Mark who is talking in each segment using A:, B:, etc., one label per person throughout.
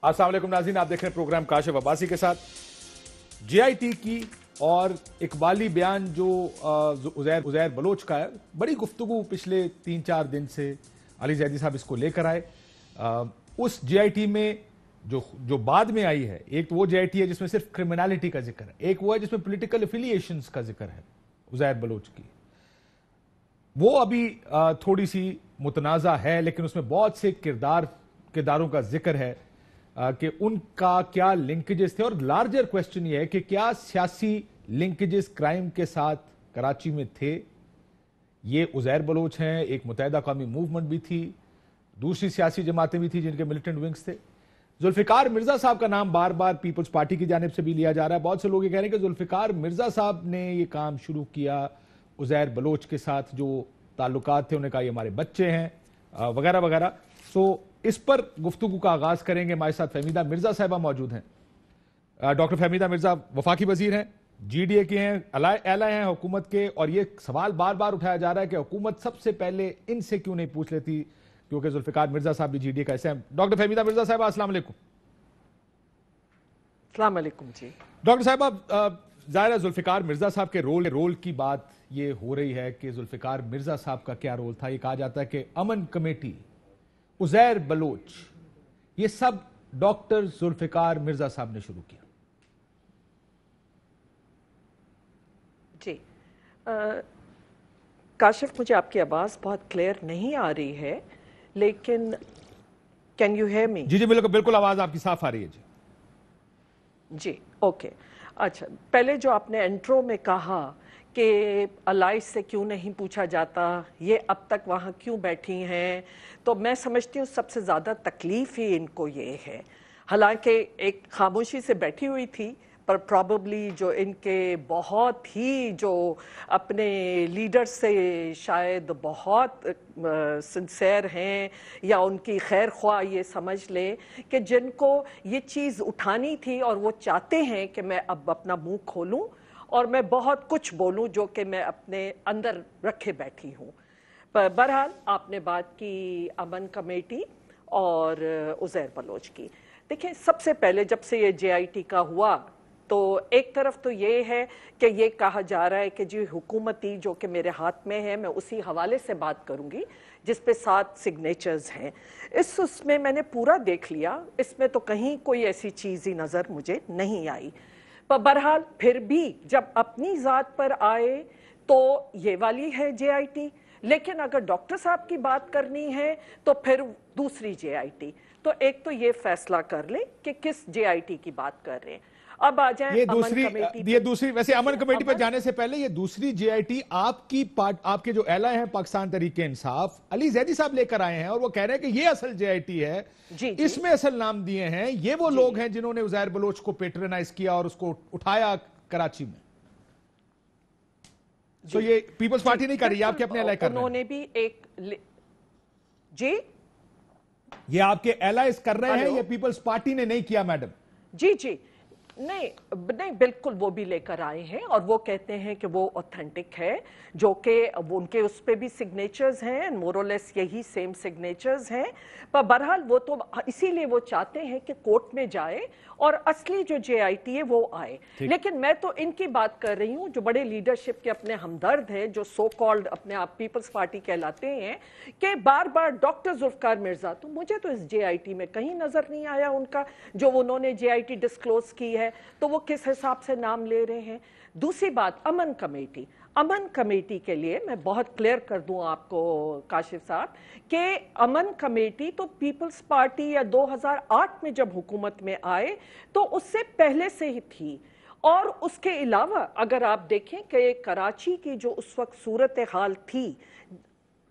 A: अस्सलाम वालेकुम नाज़रीन, आप देख रहे हैं प्रोग्राम काशिफ अब्बासी के साथ। JIT की और इकबाली बयान जो उज़ैर बलोच का है, बड़ी गुफ्तगू पिछले 3-4 दिन से अली ज़ैदी साहब इसको लेकर आए। उस JIT में जो बाद में आई है, एक तो वो JIT है जिसमें सिर्फ क्रिमिनलिटी का जिक्र है, एक वो है जिसमें पॉलिटिकल एफिलिएशंस का जिक्र है उज़ैर बलोच की। वो अभी थोड़ी सी मुतनाज़ा है, लेकिन उसमें बहुत से किरदारों का जिक्र है कि उनका क्या लिंकेजेस थे। और लार्जर क्वेश्चन ये है कि क्या सियासी लिंकेजेस क्राइम के साथ कराची में थे। ये उज़ैर बलोच हैं, एक मुत्तहिदा कौमी मूवमेंट भी थी, दूसरी सियासी जमातें भी थी जिनके मिलिटेंट विंग्स थे। जुल्फिकार मिर्जा साहब का नाम बार बार पीपल्स पार्टी की जानिब से भी लिया जा रहा है। बहुत से लोग ये कह रहे हैं कि जुल्फिकार मिर्जा साहब ने ये काम शुरू किया उज़ैर बलोच के साथ, जो ताल्लुकात थे, उन्होंने कहा ये हमारे बच्चे हैं वगैरह वगैरह। सो इस पर गुफ्तगू का आगाज करेंगे। हमारे साथ फहमीदा मिर्जा साहिबा मौजूद हैं। डॉक्टर फहमीदा मिर्जा वफाकी वजीर हैं, GDA के हैं, एला हैं हुकूमत के। और ये सवाल बार बार उठाया जा रहा है कि हुकूमत सबसे पहले इनसे क्यों नहीं पूछ लेती, क्योंकि जुल्फिकार मिर्जा साहब भी GDA का हिस्सा हैं। डॉक्टर फहमीदा मिर्जा साहिबा, अस्सलाम वालेकुम।
B: अस्सलाम वालेकुम जी।
A: डॉक्टर साहिबा, ज़ाहिर जुल्फिकार मिर्जा साहब के रोल की बात ये हो रही है कि जुल्फिकार मिर्जा साहब का क्या रोल था। ये कहा जाता है कि अमन कमेटी, उज़ैर बलोच, ये सब डॉक्टर जुल्फिकार मिर्जा साहब ने शुरू किया।
B: जी काशिफ, मुझे आपकी आवाज़ बहुत क्लियर नहीं आ रही है, लेकिन कैन यू हेयर मी?
A: जी जी बिल्कुल बिल्कुल, आवाज़ आपकी साफ आ रही है
B: जी ओके। अच्छा, पहले जो आपने इंट्रो में कहा कि अलाइस से क्यों नहीं पूछा जाता, ये अब तक वहाँ क्यों बैठी हैं, तो मैं समझती हूँ सबसे ज़्यादा तकलीफ़ ही इनको ये है। हालांकि एक खामोशी से बैठी हुई थी, पर प्रॉबली जो इनके बहुत ही जो अपने लीडर से शायद बहुत सिंसेयर हैं, या उनकी खैर ख्वाह ये समझ लें कि जिनको ये चीज़ उठानी थी और वो चाहते हैं कि मैं अब अपना मुंह खोलूं और मैं बहुत कुछ बोलूं जो कि मैं अपने अंदर रखे बैठी हूं। पर बहरहाल आपने बात की अमन कमेटी और उज़ैर बलोच की। देखिए, सबसे पहले जब से ये JIT का हुआ तो एक तरफ तो ये है कि ये कहा जा रहा है कि जी हुकूमती, जो कि मेरे हाथ में है, मैं उसी हवाले से बात करूंगी जिस पे 7 सिग्नेचर्स हैं। उसमें मैंने पूरा देख लिया, इसमें तो कहीं कोई ऐसी चीज़ ही नज़र मुझे नहीं आई। पर बहरहाल फिर भी जब अपनी ज़ात पर आए तो ये वाली है JIT, लेकिन अगर डॉक्टर साहब की बात करनी है तो फिर दूसरी JIT। तो एक तो ये फैसला कर ले कि किस JIT की बात कर रहे हैं। अब आ जाए
A: ये दूसरी वैसे अमन कमेटी पर जाने से पहले ये दूसरी JIT आपके जो एला हैं पाकिस्तान तहरीक इंसाफ, अली ज़ैदी साहब लेकर आए हैं और वो कह रहे हैं कि ये असल JIT है। इसमें असल नाम दिए हैं, ये वो लोग हैं जिन्होंने उज़ैर बलोच को पेट्रोनाइज किया और उसको उठाया कराची में। तो ये पीपल्स पार्टी नहीं कर रही है, आपके अपने एला कर रहे हैं।
B: उन्होंने भी एक जी,
A: ये आपके एलाइज कर रहे हैं, ये पीपल्स पार्टी ने नहीं किया मैडम।
B: जी जी, नहीं बिल्कुल, वो भी लेकर आए हैं और वो कहते हैं कि वो ऑथेंटिक है, जो कि उनके उस पे भी सिग्नेचर्स हैं, मोरलेस यही सेम सिग्नेचर्स हैं। पर बहरहाल वो तो इसीलिए वो चाहते हैं कि कोर्ट में जाए और असली जो JIT है वो आए। लेकिन मैं तो इनकी बात कर रही हूँ जो बड़े लीडरशिप के अपने हमदर्द हैं, जो सो कॉल्ड अपने आप पीपल्स पार्टी कहलाते हैं, कि बार बार डॉक्टर जुल्फिकार मिर्जा, तो मुझे तो इस JIT में कहीं नजर नहीं आया उनका, जो उन्होंने JIT डिस्क्लोज की है, तो वो किस हिसाब से नाम ले रहे हैं। दूसरी बात, अमन कमेटी के लिए मैं बहुत क्लियर कर दूं आपको काशिफ साहब कि अमन कमेटी तो पीपल्स पार्टी या 2008 में जब हुकूमत में आए तो उससे पहले से ही थी। और उसके अलावा अगर आप देखें कि कराची की जो उस वक्त सूरत हाल थी,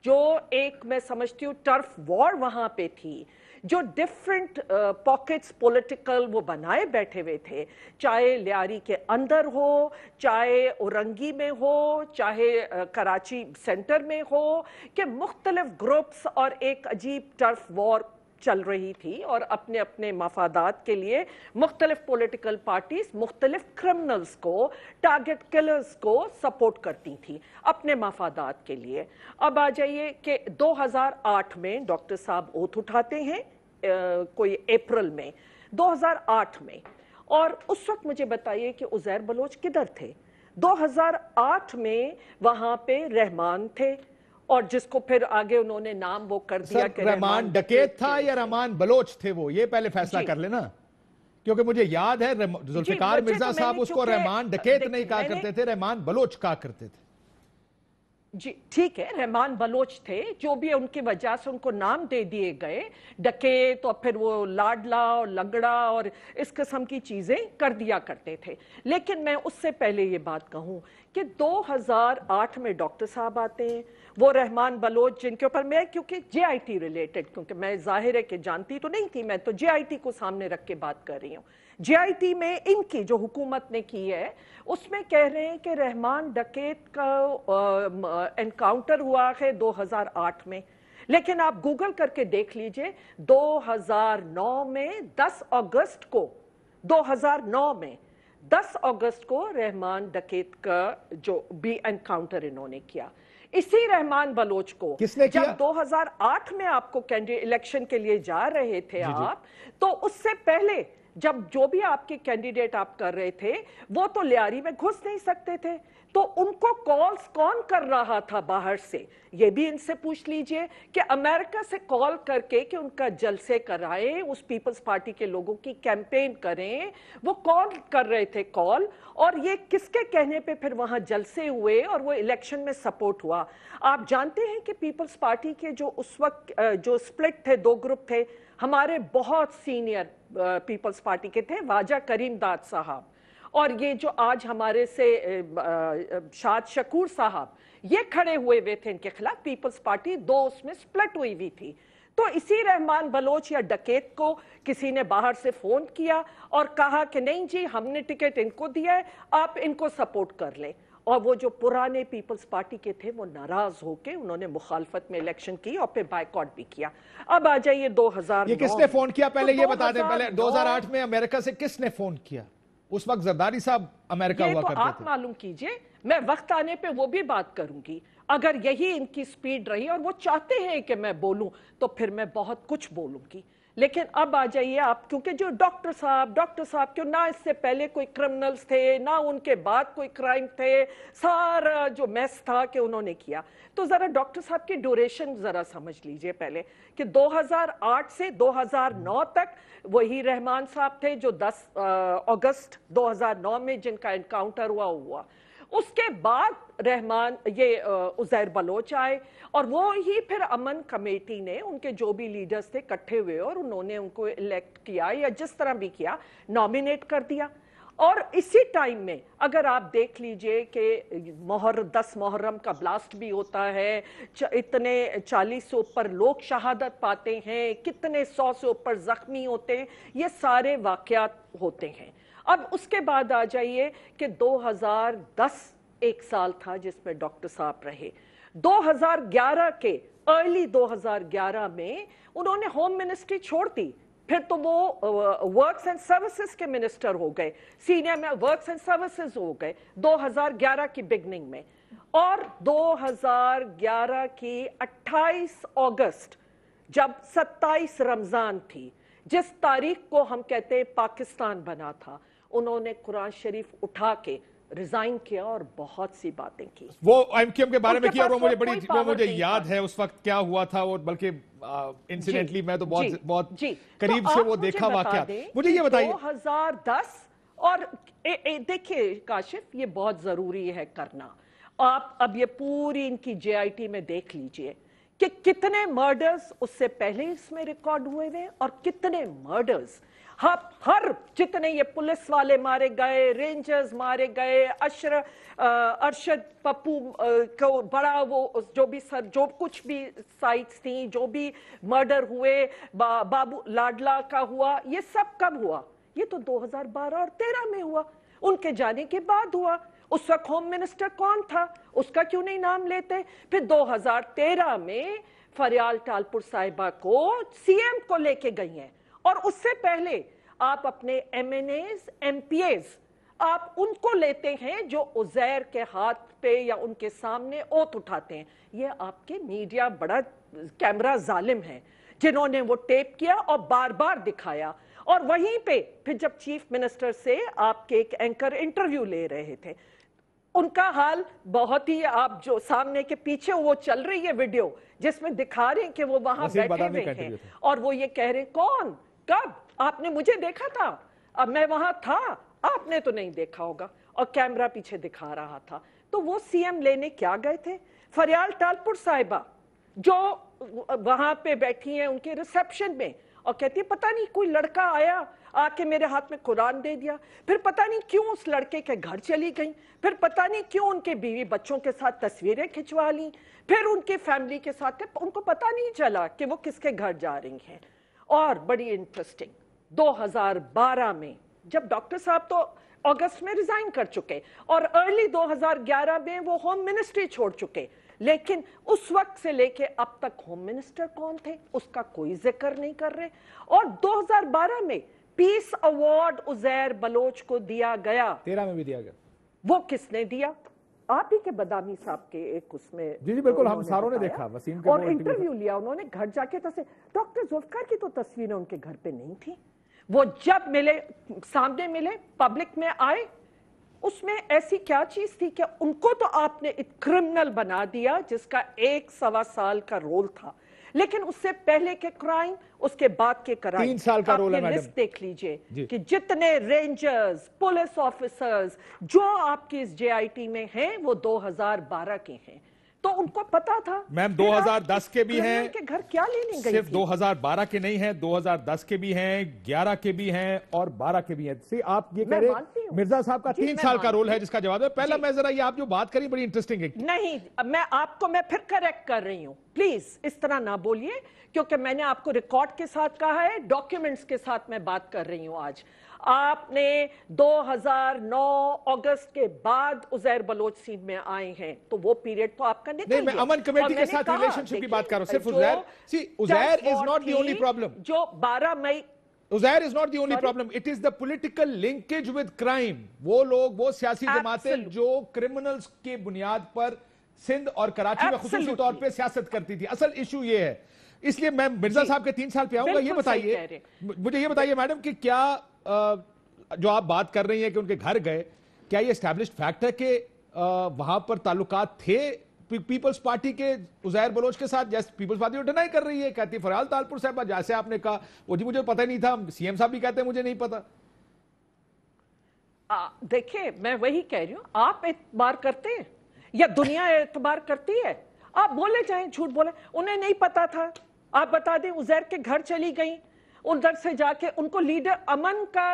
B: जो एक मैं समझती हूँ टर्फ वॉर वहां पे थी, जो डिफरेंट पॉकेट्स पॉलिटिकल वो बनाए बैठे हुए थे, चाहे लियारी के अंदर हो, चाहे औरंगी में हो, चाहे कराची सेंटर में हो, कि मुख्तलिफ ग्रुप्स और एक अजीब टर्फ वॉर चल रही थी और अपने अपने मफादात के लिए मुख्तलिफ पॉलिटिकल पार्टीज मुख्तलिफ क्रिमिनल्स को, टारगेट किलर्स को सपोर्ट करती थी अपने मफादात के लिए। अब आ जाइए कि 2008 में डॉक्टर साहब ओथ उठाते हैं कोई अप्रैल में 2008 में, और उस वक्त मुझे बताइए कि उज़ैर बलोच किधर थे? 2008 में वहां पे रहमान थे, और जिसको फिर आगे उन्होंने नाम वो कर दिया कि
A: रहमान डकैत था या रहमान बलोच थे, वो ये पहले फैसला कर लेना, क्योंकि मुझे याद है जुल्फिकार मिर्जा साहब उसको रहमान डकैत नहीं कहा करते थे, रहमान बलोच कहा करते थे।
B: जी ठीक है, रहमान बलोच थे, जो भी उनकी वजह से उनको नाम दे दिए गए डकैत, और फिर वो लाडला और लंगड़ा और इस किस्म की चीजें कर दिया करते थे। लेकिन मैं उससे पहले ये बात कहूं कि 2008 में डॉक्टर साहब आते हैं, वो रहमान बलोच जिनके ऊपर मैं, क्योंकि जेआईटी रिलेटेड, क्योंकि मैं जाहिर है कि जानती तो नहीं थी, मैं तो जेआईटी को सामने रख के बात कर रही हूँ। जेआईटी में इनकी जो हुकूमत ने की है उसमें कह रहे हैं कि रहमान डकैत का एनकाउंटर हुआ है 2008 में, लेकिन आप गूगल करके देख लीजिए 2009 में 10 अगस्त को 2009 में 10 अगस्त को रहमान डकैत का जो भी एनकाउंटर इन्होंने किया, इसी रहमान बलोच को
A: किसने किया?
B: जब 2008 में आपको कैंडिडेट इलेक्शन के लिए जा रहे थे आप, तो उससे पहले जब जो भी आपके कैंडिडेट आप कर रहे थे वो तो लियारी में घुस नहीं सकते थे, तो उनको कॉल्स कौन कर रहा था बाहर से? ये भी इनसे पूछ लीजिए कि अमेरिका से कॉल करके कि उनका जलसे कराएं, उस पीपल्स पार्टी के लोगों की कैंपेन करें, वो कौन कर रहे थे कॉल, और ये किसके कहने पे फिर वहां जलसे हुए और वो इलेक्शन में सपोर्ट हुआ? आप जानते हैं कि पीपल्स पार्टी के जो उस वक्त जो स्प्लिट थे, दो ग्रुप थे, हमारे बहुत सीनियर पीपल्स पार्टी के थे वाजा करीम दाद साहब, और ये जो आज हमारे से शाद शकूर साहब, ये खड़े हुए थे इनके खिलाफ। पीपल्स पार्टी दो उसमें स्प्लिट हुई हुई थी। तो इसी रहमान बलोच या डकैत को किसी ने बाहर से फोन किया और कहा कि नहीं जी, हमने टिकट इनको दिया है, आप इनको सपोर्ट कर लें। और वो जो पुराने पीपल्स पार्टी के थे वो नाराज होके उन्होंने मुखालफत में इलेक्शन की और फिर बायकॉट भी किया। अब आ जाइए 2009।
A: ये किसने फोन किया पहले ये बता दें। पहले 2008 में अमेरिका से किसने फोन किया? उस वक्त जरदारी साहब अमेरिका हुआ करते थे।
B: आप मालूम कीजिए, मैं वक्त आने पे वो भी बात करूंगी। अगर यही इनकी स्पीड रही और वो चाहते हैं कि मैं बोलूं तो फिर मैं बहुत कुछ बोलूंगी। लेकिन अब आ जाइए आप, क्योंकि जो डॉक्टर साहब क्यों ना इससे पहले कोई क्रिमिनल्स थे ना उनके बाद कोई क्राइम थे, सारा जो मेस था कि उन्होंने किया। तो जरा डॉक्टर साहब की ड्यूरेशन जरा समझ लीजिए पहले कि 2008 से 2009 तक वही रहमान साहब थे जो 10 अगस्त 2009 में जिनका एनकाउंटर हुआ। उसके बाद रहमान ये उज़ैर बलोच आए और वो ही फिर अमन कमेटी ने उनके जो भी लीडर्स थे इकट्ठे हुए और उन्होंने उनको इलेक्ट किया या जिस तरह भी किया, नॉमिनेट कर दिया। और इसी टाइम में अगर आप देख लीजिए कि 10 मुहर्रम का ब्लास्ट भी होता है, इतने 40 से ऊपर लोग शहादत पाते हैं, कितने 100 से ऊपर जख्मी होते हैं, ये सारे वाकयात होते हैं। अब उसके बाद आ जाइए कि 2010 एक साल था जिसमें डॉक्टर साहब रहे। 2011 के अर्ली 2011 में उन्होंने होम मिनिस्ट्री छोड़ दी, फिर तो वो वर्क्स एंड सर्विसेज के मिनिस्टर हो गए, सीनियर में वर्क्स एंड सर्विसेज हो गए 2011 की बिगनिंग में। और 2011 की 28 अगस्त जब 27 रमजान थी, जिस तारीख को हम कहते हैं पाकिस्तान बना था, उन्होंने कुरान शरीफ उठा के रिजाइन किया और बहुत सी बातें की।
A: वो एमक्यूएम के बारे में किया, वो मुझे याद है उस वक्त क्या हुआ था, और बल्कि इंसिडेंटली मैं तो बहुत करीब से वो देखा वाकया। मुझे ये बताइए
B: 2010 और देखिए काशिफ, ये बहुत जरूरी है करना। आप अब ये पूरी इनकी जेआईटी में देख लीजिए कि कितने मर्डर्स उससे पहले इसमें रिकॉर्ड हुए थे और कितने मर्डर्स हर जितने ये पुलिस वाले मारे गए, रेंजर्स मारे गए, अरशद पप्पू को बड़ा वो जो भी जो कुछ भी साइट्स थी, जो भी मर्डर हुए, बाबू लाडला का हुआ, ये सब कब हुआ? ये तो 2012 और 13 में हुआ, उनके जाने के बाद हुआ। उस वक्त होम मिनिस्टर कौन था, उसका क्यों नहीं नाम लेते? फिर 2013 में फरियाल टालपुर साहिबा को सीएम को लेके गई हैं, और उससे पहले आप अपने एमएनएज एमपीएज आप उनको लेते हैं जो उज़ैर के हाथ पे या उनके सामने ओथ उठाते हैं। ये आपके मीडिया बड़ा कैमरा जालिम है। जिन्होंने वो टेप किया और बार बार दिखाया। और वहीं पे फिर जब चीफ मिनिस्टर से आपके एक एंकर इंटरव्यू ले रहे थे, उनका हाल बहुत ही, आप जो सामने के पीछे वो चल रही है वीडियो जिसमें दिखा रहे हैं कि वो वहां बैठे हुए हैं और वो ये कह रहे हैं, कौन, कब, आपने मुझे देखा था, अब मैं वहां था, आपने तो नहीं देखा होगा, और कैमरा पीछे दिखा रहा था। तो वो सीएम लेने क्या गए थे? फरियाल टालपुर साहिबा जो वहां पे बैठी हैं उनके रिसेप्शन में और कहती है पता नहीं कोई लड़का आया आके मेरे हाथ में कुरान दे दिया, फिर पता नहीं क्यों उस लड़के के घर चली गई, फिर पता नहीं क्यों उनके बीवी बच्चों के साथ तस्वीरें खिंचवा ली, फिर उनके फैमिली के साथ, उनको पता नहीं चला कि वो किसके घर जा रही हैं। और बड़ी इंटरेस्टिंग, 2012 में जब डॉक्टर साहब तो अगस्त में रिजाइन कर चुके और अर्ली 2011 में वो होम मिनिस्ट्री छोड़ चुके, लेकिन उस वक्त से लेके अब तक होम मिनिस्टर कौन थे उसका कोई जिक्र नहीं कर रहे। और 2012 में पीस अवार्ड उजैर बलोच को दिया गया,
A: 13 में भी दिया गया।
B: वो किसने दिया? आप ही के बदामी साहब के एक उसमें,
A: जी बिल्कुल, हम सारों ने देखा, वसीम के
B: और इंटरव्यू लिया उन्होंने घर जाके। डॉक्टर जुल्फिकार की तो तस्वीरें उनके घर पे नहीं थी। वो जब मिले, सामने मिले, पब्लिक में आए, उसमें ऐसी क्या चीज थी कि उनको तो आपने एक क्रिमिनल बना दिया जिसका 1-1.25 साल का रोल था, लेकिन उससे पहले के क्राइम, उसके बाद के क्राइम,
A: 3 साल का रोल है मैडम।
B: लिस्ट देख लीजिए कि जितने रेंजर्स, पुलिस ऑफिसर्स जो आपकी इस जेआईटी में हैं वो 2012 के हैं। तो उनको पता था
A: मैम 2010 के भी हैं,
B: के घर क्या लेने गई
A: सिर्फ
B: थी?
A: 2012 के नहीं हैं, 2010 के भी हैं, 11 के भी हैं और 12 के भी हैं। सी आप ये कह रहे मिर्जा साहब का 3 साल का रोल है जिसका जवाब है। पहला मैं जरा ये आप जो बात करी बड़ी इंटरेस्टिंग है।
B: नहीं, मैं फिर करेक्ट कर रही हूं, प्लीज इस तरह ना बोलिए, क्योंकि मैंने आपको रिकॉर्ड के साथ कहा है, डॉक्यूमेंट्स के साथ मैं बात कर रही हूं आज। आपने 2009 अगस्त के बाद उजैर बलोच सीट में आए हैं, तो वो पीरियड तो आपका निकल
A: नहीं, मैं
B: गया।
A: अमन कमेटी के साथ रिलेशनशिप की बात कर रहा हूं, सिर्फ Uzair. See Uzair is not the only problem.
B: जो 12 मई,
A: Uzair is not the only problem, it is the political linkage with crime. वो लोग, वो सियासी जमातें जो क्रिमिनल्स के बुनियाद पर सिंध और कराची में खुसूसी तौर पे सियासत करती थी। असल इशू ये है, इसलिए मैं मिर्जा साहब के 3 साल पे आऊंगा। ये बताइए, मुझे ये बताइए मैडम कि क्या जो आप बात कर रही हैं कि उनके घर गए, क्या ये एस्टैब्लिश्ड फैक्ट है कि वहां पर ताल्लुकात थे पीपल्स पार्टी के उजैर बलोच के साथ? जैसे पीपल्स पार्टी डिनाई कर रही है, कहती फरियाल तालपुर साहब, जैसे आपने कहा वो जी मुझे पता ही नहीं था, सीएम साहब भी कहते हैं मुझे नहीं पता।
B: देखिए मैं वही कह रही हूं, आप एतबार करते हैं या दुनिया एतबार करती है? आप बोले जाएं, झूठ बोले, उन्हें नहीं पता था। आप बता दें उजैर के घर चली गई, उधर से जाके उनको लीडर अमन का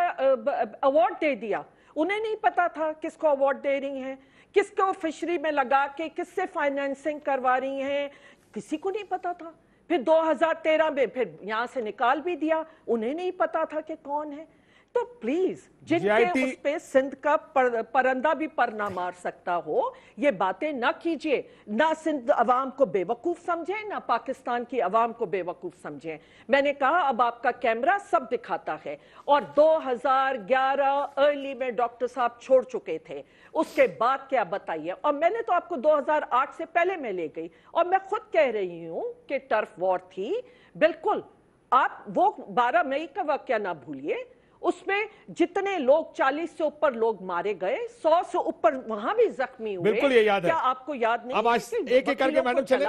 B: अवार्ड दे दिया, उन्हें नहीं पता था किसको अवार्ड दे रही हैं, किसको फिशरी में लगा के किससे फाइनेंसिंग करवा रही हैं, किसी को नहीं पता था। फिर 2013 में फिर यहां से निकाल भी दिया, उन्हें नहीं पता था कि कौन है। तो प्लीज, जिनके उस पे सिंध का परंदा भी पर ना मार सकता हो, ये बातें ना कीजिए। ना सिंध अवाम को बेवकूफ समझें, ना पाकिस्तान की अवाम को बेवकूफ समझें। मैंने कहा अब आपका कैमरा सब दिखाता है, और 2011 अर्ली में डॉक्टर साहब छोड़ चुके थे, उसके बाद क्या बताइए। और मैंने तो आपको 2008 से पहले मैं ले गई, और मैं खुद कह रही हूं कि टर्फ वॉर थी। बिल्कुल, आप वो 12 मई का वाकया ना भूलिए, उसमें जितने लोग 40 से ऊपर लोग मारे गए, 100 से ऊपर वहां भी जख्मी हुए।
A: बिल्कुल ये याद है।
B: क्या आपको याद नहीं?
A: अब आज एक एक करके मैडम चले,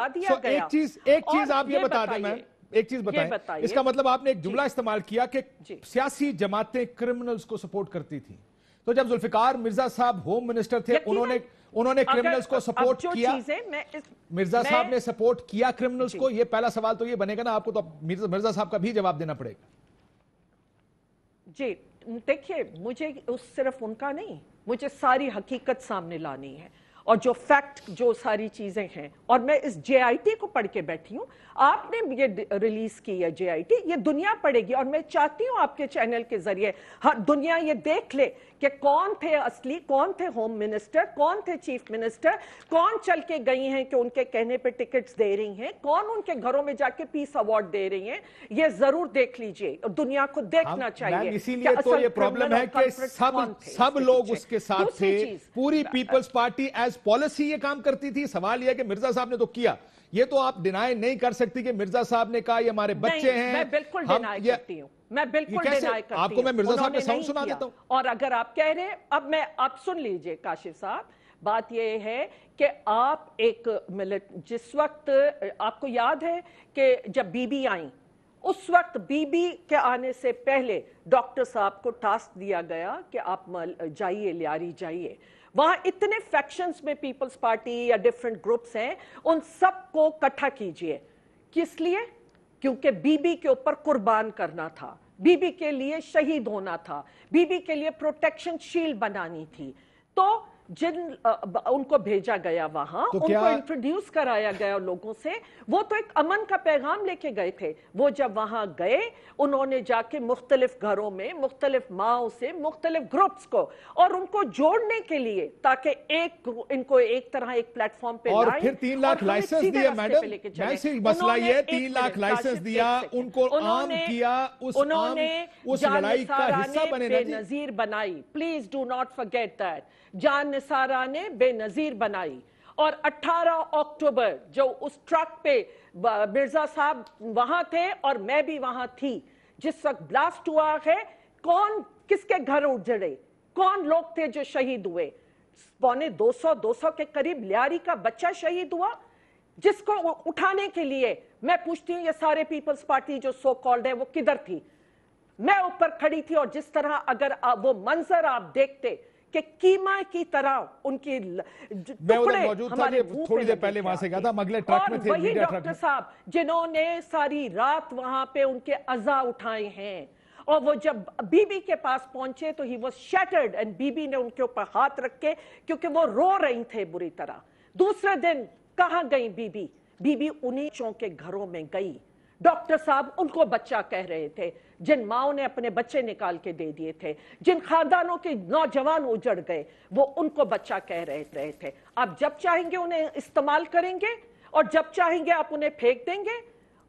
A: एक चीज आप ये बता दें मैम, एक चीज बताएं, इसका मतलब आपने एक जुमला इस्तेमाल किया कि सियासी जमातें क्रिमिनल्स को सपोर्ट करती थी। तो जब जुल्फिकार मिर्जा साहब होम मिनिस्टर थे, उन्होंने क्रिमिनल्स को सपोर्ट किया? मिर्जा साहब ने सपोर्ट किया क्रिमिनल्स को? ये पहला सवाल तो ये बनेगा ना आपको, तो मिर्जा साहब का भी जवाब देना पड़ेगा।
B: जी देखिए, मुझे उस सिर्फ उनका नहीं, मुझे सारी हकीकत सामने लानी है, और जो फैक्ट, जो सारी चीजें हैं। और मैं इस जेआईटी को पढ़ के बैठी हूं, आपने ये रिलीज की है जेआईटी, ये दुनिया पढ़ेगी। और मैं चाहती हूं आपके चैनल के जरिए हर दुनिया ये देख ले कि कौन थे असली, कौन थे होम मिनिस्टर, कौन थे चीफ मिनिस्टर, कौन चल के गई हैं कि उनके कहने पे टिकट्स दे रही हैं, कौन उनके घरों में जाके पीस अवार्ड दे रही हैं। ये जरूर देख लीजिए, और दुनिया को देखना चाहिए।
A: इसीलिए तो ये प्रॉब्लम है कि सब लोग उसके साथ थे। पूरी पीपल्स पार्टी एज पॉलिसी ये काम करती थी? सवाल यह कि मिर्जा साहब ने तो किया, ये तो आप डिनाई नहीं कर सकती कि मिर्जा साहब ने कहा ये हमारे बच्चे हैं।
B: मैं बिल्कुल डिनाई करती हूं, मैं बिल्कुल डिनाई करती हूं।
A: आपको मैं मिर्जा साहब का साउंड सुना देता हूं।
B: और अगर आप कह रहे हैं, अब आप सुन लीजिए काशिफ साहब, बात यह है कि आप जिस वक्त आपको याद है कि जब बीबी आई, उस वक्त बीबी के आने से पहले डॉक्टर साहब को टास्क दिया गया कि आप जाइए लियारी जाइए, वहां इतने फैक्शंस में पीपल्स पार्टी या डिफरेंट ग्रुप्स हैं, उन सबको इकट्ठा कीजिए। किस लिए? क्योंकि बीबी के ऊपर कुर्बान करना था, बीबी के लिए शहीद होना था, बीबी के लिए प्रोटेक्शन शील्ड बनानी थी। तो उनको भेजा गया वहां,
A: तो
B: उनको इंट्रोड्यूस कराया गया लोगों से, वो तो एक अमन का पैगाम लेके गए थे। वो जब वहां गए, उन्होंने जाके मुख्तलिफ घरों में मुख्तलिफ माओं से मुख्तलिफ ग्रुप्स को और उनको जोड़ने के लिए, ताकि इनको एक तरह एक प्लेटफॉर्म पे
A: और फिर 3 लाख लाइसेंस दिए मैडम। मसला ये 3 लाख लाइसेंस दिया, उनको आम किया, उस लड़ाई का हिस्सा बने।
B: बेनजीर बनाई, please do not forget that. जान निसारा ने बेनजीर बनाई। और 18 अक्टूबर जो उस ट्रक पे मिर्जा साहब वहां थे और मैं भी वहां थी, जिस वक्त ब्लास्ट हुआ है, किसके घर उजड़े, कौन लोग थे जो शहीद हुए? 200 के करीब लियारी का बच्चा शहीद हुआ, जिसको उठाने के लिए मैं पूछती हूं ये सारे पीपल्स पार्टी जो सो कॉल्ड है वो किधर थी? मैं ऊपर खड़ी थी, और जिस तरह अगर वो मंजर आप देखते कि कीमा की तरह उनकी टुकड़े हमारे
A: थोड़ी देर पहले वहां से गया था, अगले ट्रक में थे।
B: वही डॉक्टर साहब जिन्होंने सारी रात वहां पे उनके अज़ा उठाए हैं, और वो जब बीबी के पास पहुंचे तो ही वाज शैटर्ड, एंड बीबी ने उनके ऊपर हाथ रखे क्योंकि वो रो रही थे बुरी तरह। दूसरे दिन कहां गई बीबी? बीबी उन्हीं चों के घरों में गई। डॉक्टर साहब उनको बच्चा कह रहे थे, जिन माओं ने अपने बच्चे निकाल के दे दिए थे, जिन खानदानों के नौजवान उजड़ गए, वो उनको बच्चा कह रहे थे। आप जब चाहेंगे उन्हें इस्तेमाल करेंगे, और जब चाहेंगे आप उन्हें फेंक देंगे।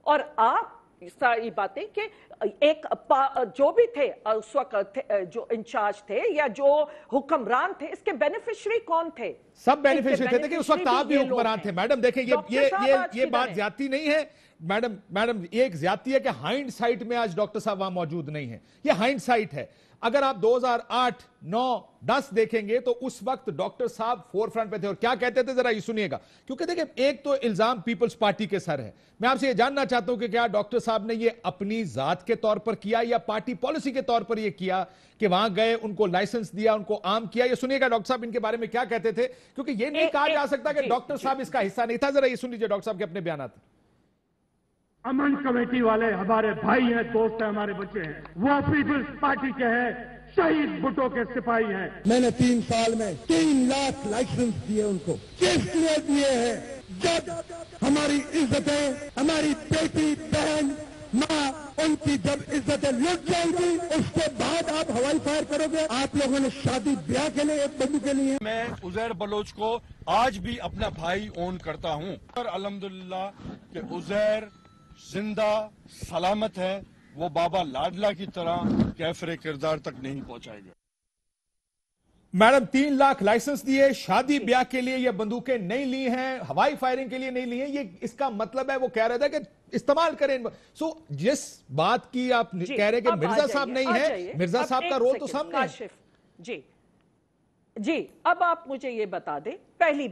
B: और आप सारी बातें कि एक जो भी थे उस वक्त जो इंचार्ज थे या जो हुक्मरान थे, इसके बेनिफिशियरी कौन थे?
A: सब बेनिफिशियरी थे कि उस वक्त आप भी हुक्मरान थे। मैडम देखें, ये बात ज्यादती नहीं है मैडम, ये एक ज्यादती है कि हाइंड साइट में आज डॉक्टर साहब वहां मौजूद नहीं है। ये हाइंड साइट है। अगर आप 2008, 9, 10 देखेंगे तो उस वक्त डॉक्टर साहब फोर फ्रंट पे थे। और क्या कहते थे जरा ये सुनिएगा, क्योंकि देखिए एक तो इल्जाम पीपल्स पार्टी के सर है। मैं आपसे ये जानना चाहता हूं कि क्या डॉक्टर साहब ने ये अपनी जात के तौर पर किया या पार्टी पॉलिसी के तौर पर ये किया कि वहां गए, उनको लाइसेंस दिया, उनको आम किया? ये सुनिएगा डॉक्टर साहब इनके बारे में क्या कहते थे, क्योंकि ये नहीं कहा जा सकता कि डॉक्टर साहब इसका हिस्सा नहीं था। जरा ये सुन लीजिए डॉक्टर साहब के अपने बयान।
C: अमन कमेटी वाले हमारे भाई हैं, दोस्त हैं, हमारे बच्चे हैं, वो पीपल्स पार्टी के हैं, शहीद भुट्टो के सिपाही हैं।
D: मैंने 3 साल में 3 लाख लाइसेंस दिए उनको। किस लिए दिए हैं? जब हमारी इज्जतें, हमारी बेटी बहन माँ, उनकी जब इज्जतें लुट जाएंगी, उसके बाद आप हवाई फायर करोगे। आप लोगों ने शादी ब्याह के लिए एक बंदूक के लिए।
E: मैं उजैर बलोच को आज भी अपना भाई ओन करता हूँ, और अल्हम्दुलिल्लाह कि उजैर जिंदा सलामत है, वो बाबा लाडला की तरह कैफरे किरदार तक नहीं पहुंचाएगा।
A: मैडम 3 लाख लाइसेंस दिए, शादी ब्याह के लिए ये बंदूकें नहीं ली हैं, हवाई फायरिंग के लिए नहीं ली हैं। ये इसका मतलब है वो कह रहे थे कि इस्तेमाल करें। सो जिस बात की आप कह रहे हैं कि मिर्जा साहब नहीं है, मिर्जा साहब का रोल तो सामने है।
B: जी, अब आप मुझे ये बता दें, पहली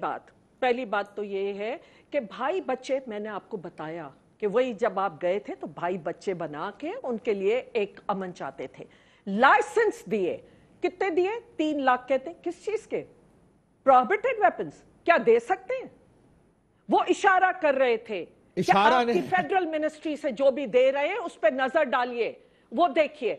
B: बात तो ये है कि भाई बच्चे, मैंने आपको बताया कि वही जब आप गए थे तो भाई बच्चे बना के उनके लिए एक अमन चाहते थे। लाइसेंस दिए, कितने दिए? 3 लाख कहते हैं। किस चीज के? प्रोहिबिटेड वेपन्स क्या दे सकते हैं? वो इशारा कर रहे थे, इशारा नहीं। फेडरल मिनिस्ट्री से जो भी दे रहे हैं उस पर नजर डालिए, वो देखिए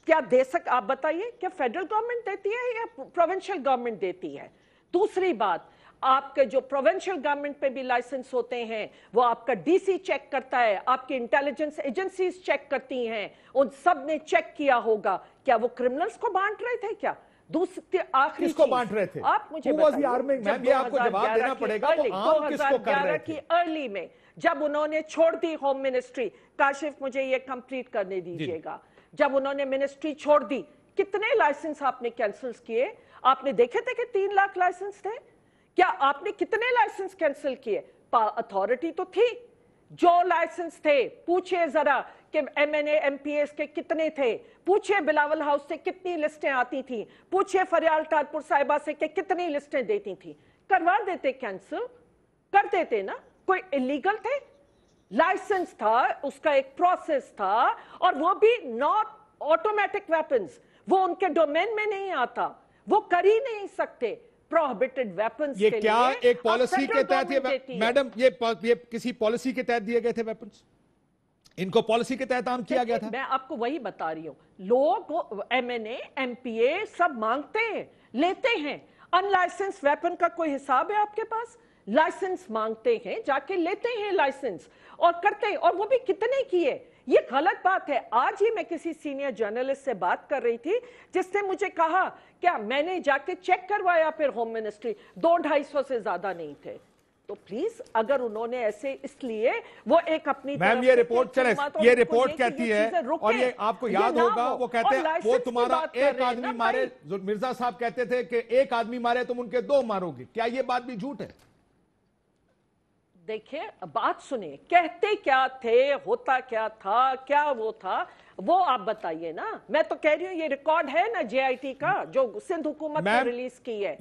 B: क्या दे आप बताइए, क्या फेडरल गवर्नमेंट देती है या प्रोविंशियल गवर्नमेंट देती है? दूसरी बात, आपके जो प्रोविंशियल गवर्नमेंट पे भी लाइसेंस होते हैं, वो आपका डीसी चेक करता है, आपकी इंटेलिजेंस एजेंसीज चेक करती हैं, उन सब ने चेक किया होगा। क्या वो क्रिमिनल्स को बांट रहे थे? क्या दूसरी आखिरी
A: किसको बांट रहे थे?
B: आप मुझे बताइए।
A: ये आपको जवाब देना पड़ेगा।
B: 2011 की अर्ली में जब उन्होंने छोड़ दी होम मिनिस्ट्री, काशिफ मुझे ये कंप्लीट करने दीजिएगा, जब उन्होंने मिनिस्ट्री छोड़ दी, कितने लाइसेंस आपने कैंसिल किए? आपने देखे थे कि 3 लाख लाइसेंस थे? क्या आपने कितने लाइसेंस कैंसिल किए? अथॉरिटी तो थी, जो लाइसेंस थे पूछिए जरा कि MNA MPAs के कितने थे, पूछिए बिलावल हाउस से कितनी लिस्टें आती थी, पूछिए फरियाल टारपुर साहिबा से कि कितनी लिस्टें देती थी। करवा देते, कैंसिल कर देते ना। कोई इलीगल थे? लाइसेंस था, उसका एक प्रोसेस था, और वो भी नॉट ऑटोमेटिक वेपन्स, वो उनके डोमेन में नहीं आता, वो कर ही नहीं सकते। प्रोहिबिटेड वेपन्स
A: ये
B: के
A: क्या
B: लिए
A: एक पॉलिसी के तहत ये मैडम ये किसी पॉलिसी के तहत दिए गए थे वेपन्स? इनको पॉलिसी के तहत आम किया गया था?
B: मैं आपको वही बता रही हूं, लोग MNA MPA सब मांगते हैं, लेते हैं। अनलाइसेंस वेपन का कोई हिसाब है आपके पास? लाइसेंस मांगते हैं, जाके लेते हैं लाइसेंस और करते हैं, और वो भी कितने किए। ये गलत बात है। आज ही मैं किसी सीनियर जर्नलिस्ट से बात कर रही थी जिसने मुझे कहा, क्या मैंने जाके चेक करवाया फिर होम मिनिस्ट्री, 200-250 से ज्यादा नहीं थे। तो प्लीज, अगर उन्होंने ऐसे, इसलिए वो एक अपनी
A: मैम ये रिपोर्ट चले, ये रिपोर्ट कहती है, और ये आपको याद होगा, वो कहते हैं वो तुम्हारा एक आदमी मारे, मिर्जा साहब कहते थे कि एक आदमी मारे तुम उनके 2 मारोगे। क्या ये बात भी झूठ है?
B: देखिए, बात सुनिए, कहते क्या थे, होता क्या था, क्या वो था, वो आप बताइए ना। मैं तो कह रही हूं ये रिकॉर्ड है ना JIT का, जो सिंध हुकूमत ने रिलीज की है।